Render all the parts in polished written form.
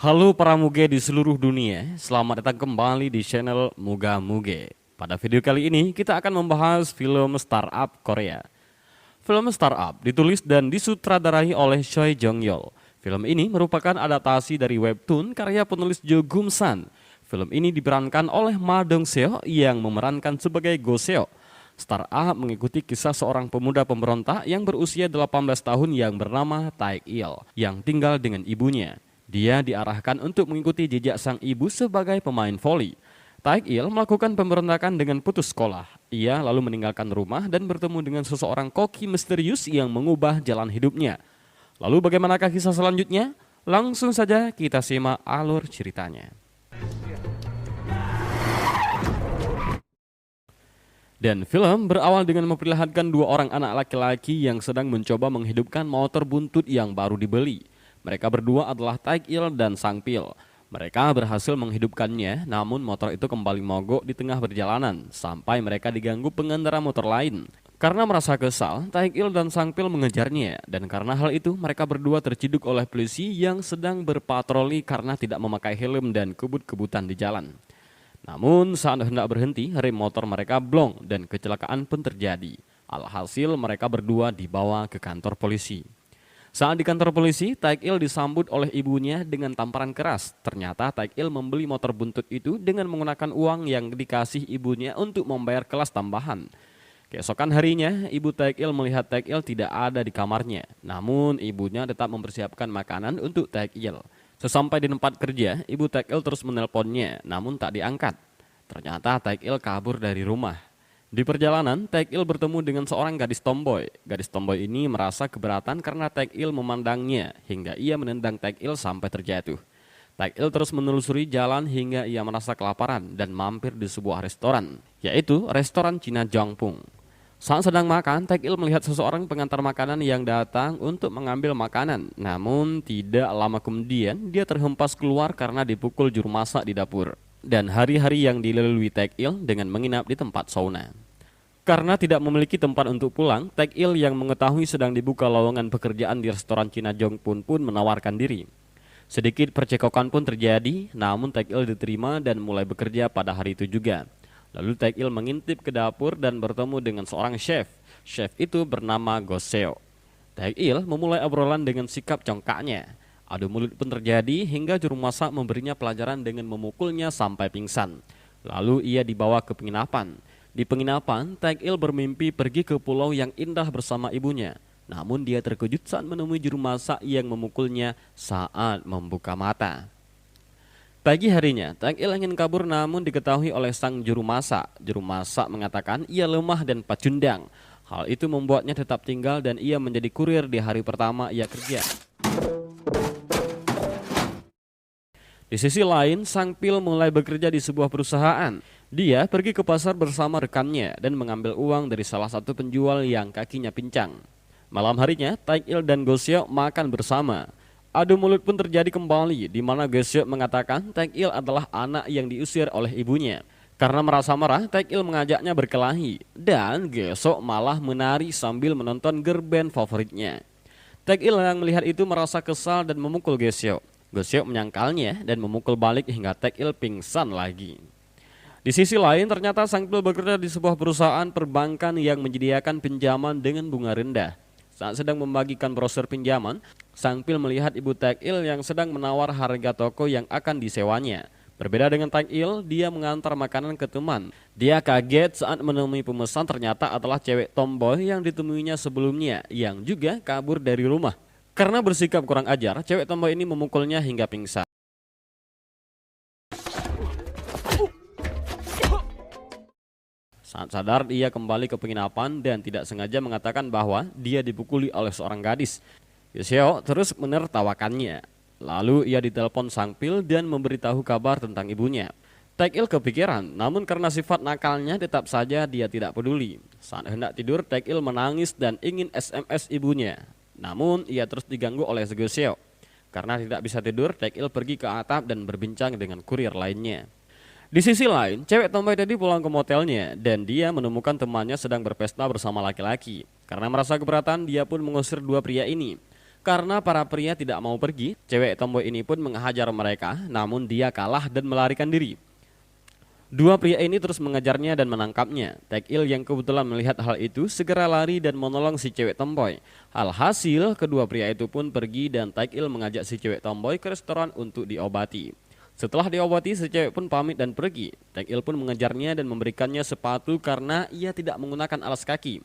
Halo para muge di seluruh dunia, selamat datang kembali di channel Muga Muge. Pada video kali ini kita akan membahas film startup Korea. Film Startup ditulis dan disutradarai oleh Choi Jong-yeol. Film ini merupakan adaptasi dari webtoon karya penulis Jo Gum-san. Film ini diperankan oleh Ma Dong-seo yang memerankan sebagai Go Seo. Startup mengikuti kisah seorang pemuda pemberontak yang berusia 18 tahun yang bernama Taek-il yang tinggal dengan ibunya. Dia diarahkan untuk mengikuti jejak sang ibu sebagai pemain voli. Taek-il melakukan pemberontakan dengan putus sekolah. Ia lalu meninggalkan rumah dan bertemu dengan seseorang koki misterius yang mengubah jalan hidupnya. Lalu bagaimanakah kisah selanjutnya? Langsung saja kita simak alur ceritanya. Dan film berawal dengan memperlihatkan dua orang anak laki-laki yang sedang mencoba menghidupkan motor buntut yang baru dibeli. Mereka berdua adalah Taek-il dan Sang-pil. Mereka berhasil menghidupkannya, namun motor itu kembali mogok di tengah perjalanan sampai mereka diganggu pengendara motor lain. Karena merasa kesal, Taek-il dan Sang-pil mengejarnya, dan karena hal itu mereka berdua terciduk oleh polisi yang sedang berpatroli karena tidak memakai helm dan kebut-kebutan di jalan. Namun saat hendak berhenti, rem motor mereka blong dan kecelakaan pun terjadi. Alhasil mereka berdua dibawa ke kantor polisi. Saat di kantor polisi, Taek-il disambut oleh ibunya dengan tamparan keras. Ternyata Taek-il membeli motor buntut itu dengan menggunakan uang yang dikasih ibunya untuk membayar kelas tambahan. Keesokan harinya, ibu Taek-il melihat Taek-il tidak ada di kamarnya. Namun ibunya tetap mempersiapkan makanan untuk Taek-il. Sesampai di tempat kerja, ibu Taek-il terus menelponnya, namun tak diangkat. Ternyata Taek-il kabur dari rumah. Di perjalanan, Taek-il bertemu dengan seorang gadis tomboy. Gadis tomboy ini merasa keberatan karena Taek-il memandangnya, hingga ia menendang Taek-il sampai terjatuh. Taek-il terus menelusuri jalan hingga ia merasa kelaparan dan mampir di sebuah restoran, yaitu restoran Cina Jongpung. Saat sedang makan, Taek-il melihat seseorang pengantar makanan yang datang untuk mengambil makanan. Namun tidak lama kemudian, dia terhempas keluar karena dipukul juru masak di dapur. Dan hari-hari yang dilalui Taek-il dengan menginap di tempat sauna. Karena tidak memiliki tempat untuk pulang, Taek-il yang mengetahui sedang dibuka lowongan pekerjaan di restoran Cina Jongpung pun menawarkan diri. Sedikit percekokan pun terjadi, namun Taek-il diterima dan mulai bekerja pada hari itu juga. Lalu Taek-il mengintip ke dapur dan bertemu dengan seorang chef. Chef itu bernama Go Seo. Taek-il memulai obrolan dengan sikap congkaknya. Adu mulut pun terjadi hingga juru masak memberinya pelajaran dengan memukulnya sampai pingsan. Lalu ia dibawa ke penginapan. Di penginapan, Taek-il bermimpi pergi ke pulau yang indah bersama ibunya. Namun dia terkejut saat menemui juru masak yang memukulnya saat membuka mata. Pagi harinya, Taek-il ingin kabur namun diketahui oleh sang juru masak. Juru masak mengatakan ia lemah dan pacundang. Hal itu membuatnya tetap tinggal dan ia menjadi kurir di hari pertama ia kerja. Di sisi lain, Sang-pil mulai bekerja di sebuah perusahaan. Dia pergi ke pasar bersama rekannya dan mengambil uang dari salah satu penjual yang kakinya pincang. Malam harinya, Taek-il dan Go Seo makan bersama. Adu mulut pun terjadi kembali, di mana Go Seo mengatakan Taek-il adalah anak yang diusir oleh ibunya. Karena merasa marah, Taek-il mengajaknya berkelahi, dan Go Seo malah menari sambil menonton girl band favoritnya. Taek-il yang melihat itu merasa kesal dan memukul Go Seo. Go Seo menyangkalnya dan memukul balik hingga Taek-il pingsan lagi. Di sisi lain, ternyata Sang-pil bekerja di sebuah perusahaan perbankan yang menyediakan pinjaman dengan bunga rendah. Saat sedang membagikan brosur pinjaman, Sang-pil melihat ibu Taek-il yang sedang menawar harga toko yang akan disewanya. Berbeda dengan Taek-il, dia mengantar makanan ke teman. Dia kaget saat menemui pemesan ternyata adalah cewek tomboy yang ditemuinya sebelumnya, yang juga kabur dari rumah. Karena bersikap kurang ajar, cewek tomboy ini memukulnya hingga pingsan. Saat sadar, ia kembali ke penginapan dan tidak sengaja mengatakan bahwa dia dipukuli oleh seorang gadis. Go Seo terus menertawakannya. Lalu ia ditelepon Sang-pil dan memberitahu kabar tentang ibunya. Taek-il kepikiran, namun karena sifat nakalnya tetap saja dia tidak peduli. Saat hendak tidur, Taek-il menangis dan ingin SMS ibunya. Namun ia terus diganggu oleh Go Seo. Karena tidak bisa tidur, Taek-il pergi ke atap dan berbincang dengan kurir lainnya. Di sisi lain, cewek tomboy tadi pulang ke motelnya dan dia menemukan temannya sedang berpesta bersama laki-laki. Karena merasa keberatan, dia pun mengusir dua pria ini. Karena para pria tidak mau pergi, cewek tomboy ini pun menghajar mereka, namun dia kalah dan melarikan diri. Dua pria ini terus mengejarnya dan menangkapnya. Taek-il yang kebetulan melihat hal itu segera lari dan menolong si cewek tomboy. Alhasil, kedua pria itu pun pergi dan Taek-il mengajak si cewek tomboy ke restoran untuk diobati. Setelah diobati, si cewek pun pamit dan pergi. Taek-il pun mengejarnya dan memberikannya sepatu karena ia tidak menggunakan alas kaki.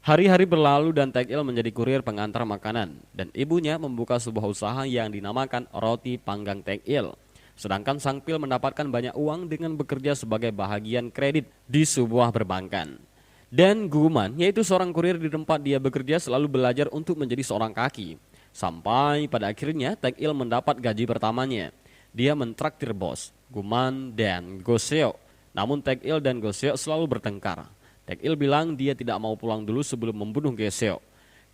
Hari-hari berlalu dan Taek-il menjadi kurir pengantar makanan. Dan ibunya membuka sebuah usaha yang dinamakan Roti Panggang Taek-il. Sedangkan sang pil mendapatkan banyak uang dengan bekerja sebagai bahagian kredit di sebuah perbankan. Dan Guman, yaitu seorang kurir di tempat dia bekerja, selalu belajar untuk menjadi seorang kaki. Sampai pada akhirnya Taek-il mendapat gaji pertamanya. Dia mentraktir bos, Guman dan Go-seok. Namun Taek-il dan Go-seok selalu bertengkar. Taek-il bilang dia tidak mau pulang dulu sebelum membunuh Go-seok.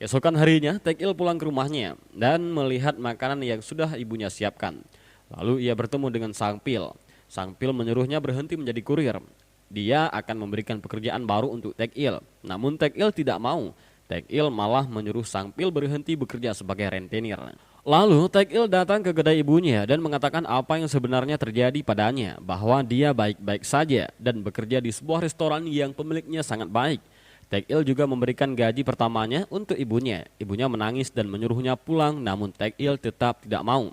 Keesokan harinya Taek-il pulang ke rumahnya dan melihat makanan yang sudah ibunya siapkan. Lalu ia bertemu dengan sang pil. Sang pil menyuruhnya berhenti menjadi kurir. Dia akan memberikan pekerjaan baru untuk Taek-il. Namun Taek-il tidak mau. Taek-il malah menyuruh sang pil berhenti bekerja sebagai rentenir. Lalu Taek-il datang ke kedai ibunya dan mengatakan apa yang sebenarnya terjadi padanya. Bahwa dia baik-baik saja dan bekerja di sebuah restoran yang pemiliknya sangat baik. Taek-il juga memberikan gaji pertamanya untuk ibunya. Ibunya menangis dan menyuruhnya pulang, namun Taek-il tetap tidak mau.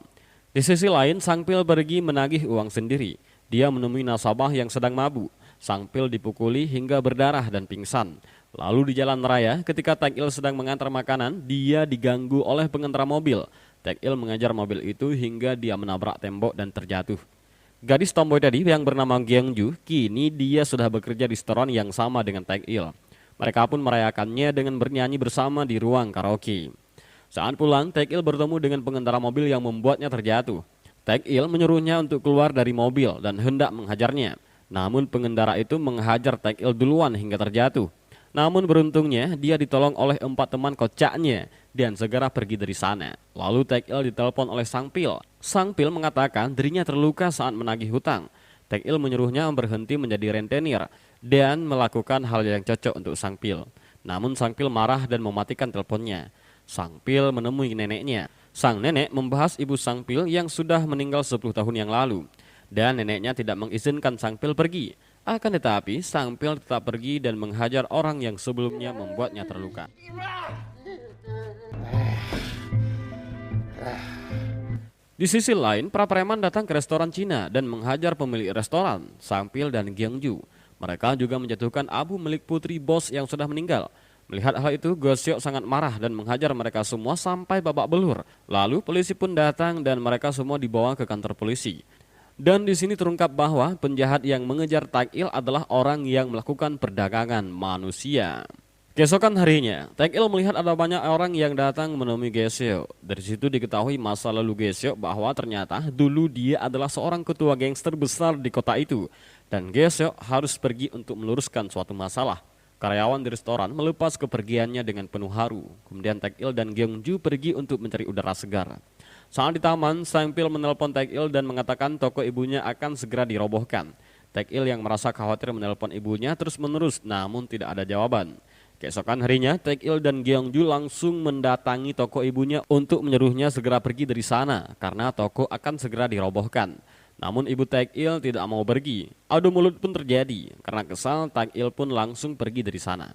Di sisi lain, sang pil pergi menagih uang sendiri. Dia menemui nasabah yang sedang mabuk. Sang pil dipukuli hingga berdarah dan pingsan. Lalu di jalan raya, ketika Taek-il sedang mengantar makanan, dia diganggu oleh pengendara mobil. Taek-il mengejar mobil itu hingga dia menabrak tembok dan terjatuh. Gadis tomboy tadi yang bernama Gyeongju, kini dia sudah bekerja di restoran yang sama dengan Taek-il. Mereka pun merayakannya dengan bernyanyi bersama di ruang karaoke. Saat pulang, Taek-il bertemu dengan pengendara mobil yang membuatnya terjatuh. Taek-il menyuruhnya untuk keluar dari mobil dan hendak menghajarnya. Namun pengendara itu menghajar Taek-il duluan hingga terjatuh. Namun beruntungnya dia ditolong oleh 4 teman kocaknya dan segera pergi dari sana. Lalu Taek-il ditelepon oleh sang pil. Sang pil mengatakan dirinya terluka saat menagih hutang. Taek-il menyuruhnya berhenti menjadi rentenir dan melakukan hal yang cocok untuk sang pil. Namun sang pil marah dan mematikan teleponnya. Sang pil menemui neneknya. Sang nenek membahas ibu sang pil yang sudah meninggal 10 tahun yang lalu. Dan neneknya tidak mengizinkan sang pil pergi. Akan tetapi sang pil tetap pergi dan menghajar orang yang sebelumnya membuatnya terluka. Di sisi lain, para preman datang ke restoran Cina dan menghajar pemilik restoran, sang pil dan Gyeongju. Mereka juga menjatuhkan abu milik putri bos yang sudah meninggal. Melihat hal itu, Go-seok sangat marah dan menghajar mereka semua sampai babak belur. Lalu polisi pun datang dan mereka semua dibawa ke kantor polisi. Dan di sini terungkap bahwa penjahat yang mengejar Taek-il adalah orang yang melakukan perdagangan manusia. Keesokan harinya, Taek-il melihat ada banyak orang yang datang menemui Go-seok. Dari situ diketahui masa lalu Go-seok bahwa ternyata dulu dia adalah seorang ketua gangster besar di kota itu. Dan Go-seok harus pergi untuk meluruskan suatu masalah. Karyawan di restoran melepas kepergiannya dengan penuh haru. Kemudian Taek-il dan Gyeongju pergi untuk mencari udara segar. Saat di taman, sang pil menelpon Taek-il dan mengatakan toko ibunya akan segera dirobohkan. Taek-il yang merasa khawatir menelpon ibunya terus-menerus, namun tidak ada jawaban. Keesokan harinya, Taek-il dan Gyeongju langsung mendatangi toko ibunya untuk menyuruhnya segera pergi dari sana, karena toko akan segera dirobohkan. Namun ibu Taek-il tidak mau pergi. Adu mulut pun terjadi. Karena kesal, Taek-il pun langsung pergi dari sana.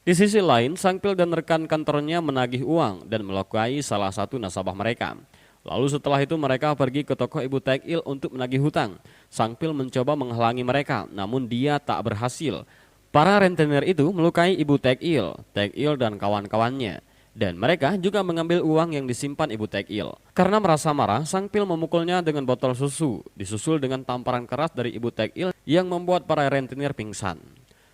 Di sisi lain, sang pil dan rekan kantornya menagih uang dan melukai salah satu nasabah mereka. Lalu setelah itu mereka pergi ke toko ibu Taek-il untuk menagih hutang. Sang pil mencoba menghalangi mereka, namun dia tak berhasil. Para rentenir itu melukai ibu Taek-il, Taek-il dan kawan-kawannya. Dan mereka juga mengambil uang yang disimpan ibu Taek-il. Karena merasa marah, sang pil memukulnya dengan botol susu, disusul dengan tamparan keras dari ibu Taek-il yang membuat para rentenir pingsan.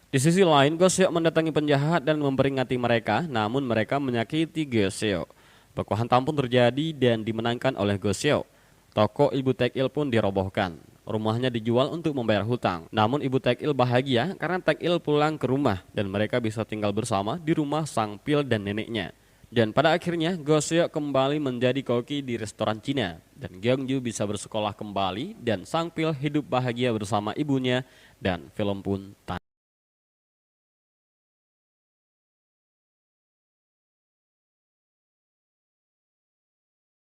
Di sisi lain, Go-seok mendatangi penjahat dan memperingati mereka, namun mereka menyakiti Go-seok. Baku hantam pun terjadi dan dimenangkan oleh Go-seok. Toko ibu Taek-il pun dirobohkan. Rumahnya dijual untuk membayar hutang. Namun ibu Taek-il bahagia karena Taek-il pulang ke rumah dan mereka bisa tinggal bersama di rumah sang pil dan neneknya. Dan pada akhirnya Go-seok kembali menjadi koki di restoran Cina. Dan Gyeongju bisa bersekolah kembali dan sang pil hidup bahagia bersama ibunya dan film pun tamat.